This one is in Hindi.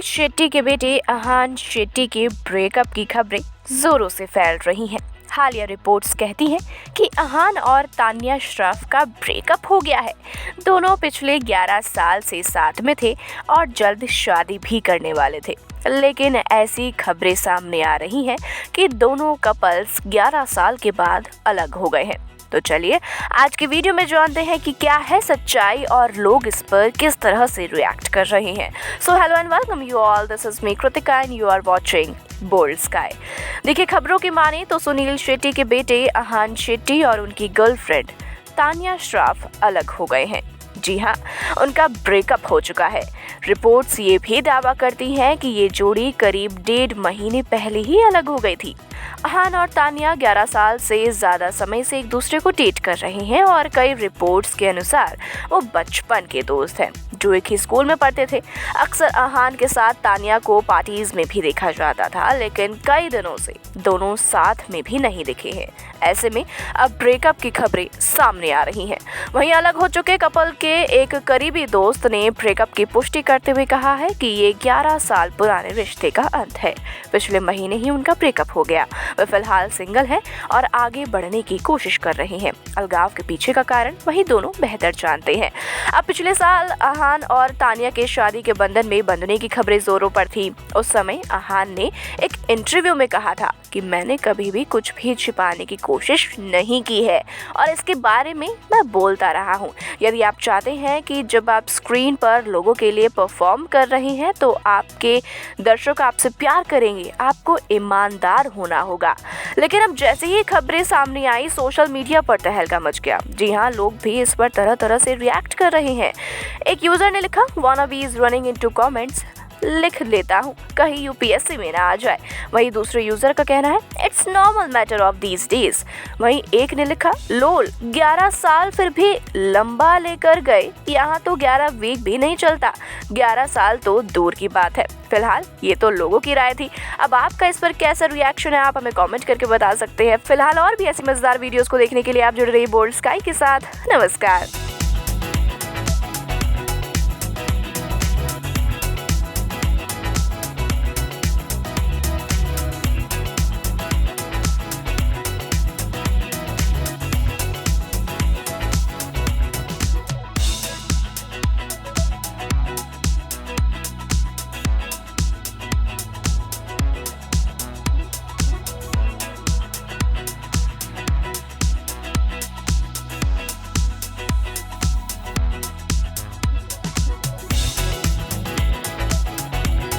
शेट्टी के बेटे अहान शेट्टी के ब्रेकअप की खबरें जोरों से फैल रही हैं। हालिया रिपोर्ट्स कहती हैं कि अहान और तान्या श्रॉफ का ब्रेकअप हो गया है। दोनों पिछले 11 साल से साथ में थे और जल्द शादी भी करने वाले थे, लेकिन ऐसी खबरें सामने आ रही हैं कि दोनों कपल्स 11 साल के बाद अलग हो गए हैं। तो चलिए आज की वीडियो में जानते हैं कि क्या है सच्चाई और लोग इस पर किस तरह से रिएक्ट कर रहे हैं। So hello and welcome you all, this is me Kritika and you are watching Boldsky. देखिए, खबरों की माने तो सुनील शेट्टी के बेटे अहान शेट्टी और उनकी गर्लफ्रेंड तान्या श्रॉफ अलग हो गए हैं। जी हाँ, उनका ब्रेकअप हो चुका है। रिपोर्ट्स ये भी दावा करती हैं कि ये जोड़ी करीब 1.5 महीने पहले ही अलग हो गई थी। अहान और तान्या 11 साल से ज़्यादा समय से एक दूसरे को डेट कर रहे हैं और कई रिपोर्ट्स के अनुसार वो बचपन के दोस्त हैं जो एक ही स्कूल में पढ़ते थे। अक्सर अहान के साथ तान्या को पार्टीज में भी देखा जाता था, लेकिन कई दिनों से दोनों साथ में भी नहीं दिखे हैं। ऐसे में अब ब्रेकअप की खबरें सामने आ रही हैं। वहीं अलग हो चुके कपल के एक करीबी दोस्त ने ब्रेकअप की पुष्टि करते हुए कहा है कि ये 11 साल पुराने रिश्ते का अंत है। पिछले महीने ही उनका ब्रेकअप हो गया। वे फिलहाल सिंगल हैं और आगे बढ़ने की कोशिश कर रहे हैं। अलगाव के पीछे का कारण वही दोनों बेहतर जानते हैं। अब पिछले साल अहान और तान्या के शादी के बंधन में बंधने की खबरें जोरों पर थी। उस समय अहान ने एक इंटरव्यू में कहा था कि मैंने कभी भी कुछ भी छिपाने की कोशिश नहीं की है और इसके बारे में मैं बोलता रहा हूँ। यदि आप चाहते हैं कि जब आप स्क्रीन पर लोगों के लिए परफॉर्म कर रहे हैं तो आपके दर्शक आपसे प्यार करेंगे, आपको ईमानदार होना होगा। लेकिन अब जैसे ही खबरें सामने आई, सोशल मीडिया पर तहलका मच गया। जी हाँ, लोग भी इस पर तरह तरह से रिएक्ट कर रहे हैं। एक यूजर ने लिखा, wannabe is running into comments, लिख लेता हूँ कहीं यूपीएससी में ना आ जाए। वहीं दूसरे यूजर का कहना है it's normal matter of these days. वहीं एक ने लिखा, लोल 11 साल फिर भी लंबा लेकर गए, यहाँ तो 11 वीक भी नहीं चलता, 11 साल तो दूर की बात है। फिलहाल ये तो लोगों की राय थी। अब आपका इस पर कैसा रिएक्शन है, आप हमें कमेंट करके बता सकते हैं। फिलहाल और भी ऐसी मजेदार वीडियोस को देखने के लिए आप जुड़े रहिए बोल्ड स्काई के साथ। नमस्कार।